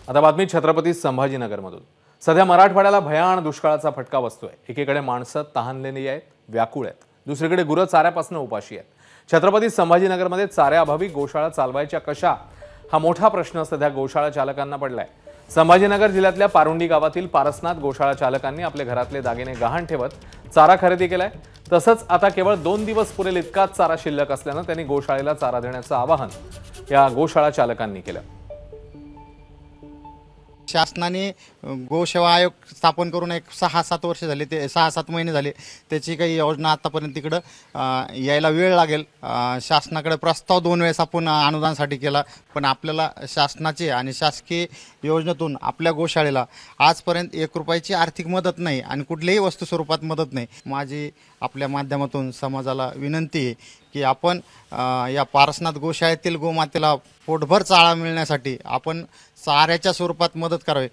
आता बातमी छत्रपती संभाजीनगरमधून। सध्या मराठवाड्याला भयान दुष्काळाचा फटका बसतोय। एकीकडे माणसं तहानलेली आहेत, व्याकुळ आहेत, दुसरीकडे गुरं चाऱ्यापासून उपाशी आहेत। छत्रपती संभाजीनगरमध्ये चाऱ्याअभावी गोशाळा चालवायच्या कशा हा मोठा प्रश्न सध्या गोशाळा चालकांना पडलाय। संभाजीनगर जिल्ह्यातल्या पारुंडी गावातील पारसनाथ गोशाळा चालकांनी आपले घरातले दागिने गहाण ठेवत चारा खरेदी केलाय। तसंच आता केवळ 2 दिवस पुरेल इतकाच चारा शिल्लक असल्यानं त्यांनी गोशाळेला चारा देण्याचं आवाहन या गोशाळा चालकांनी केलं। शासनाने गोसेवा आयोग स्थापन करून एक 6-7 वर्ष झाले, ते 6-7 महिने झाले। त्याची काही योजना आतापर्यंत तिकडं यायला वेळ लागेल। शासनाकडे प्रस्ताव 2 वेळेस आपण अनुदानासाठी केला, पण आपल्याला शासनाचे आणि शासकीय योजनेतून आपल्या गोशाळेला आजपर्यंत 1 रुपयाची आर्थिक मदत नाही आणि कुठल्याही वस्तू स्वरूपात मदत नाही। माझी आपल्या माध्यमातून समाजाला विनंती आहे की आपण या पारसनाथ गोशाळेतील गोमातेला पोटभर चारा मिळण्यासाठी आपण चाऱ्याच्या स्वरूपात मदत करावी।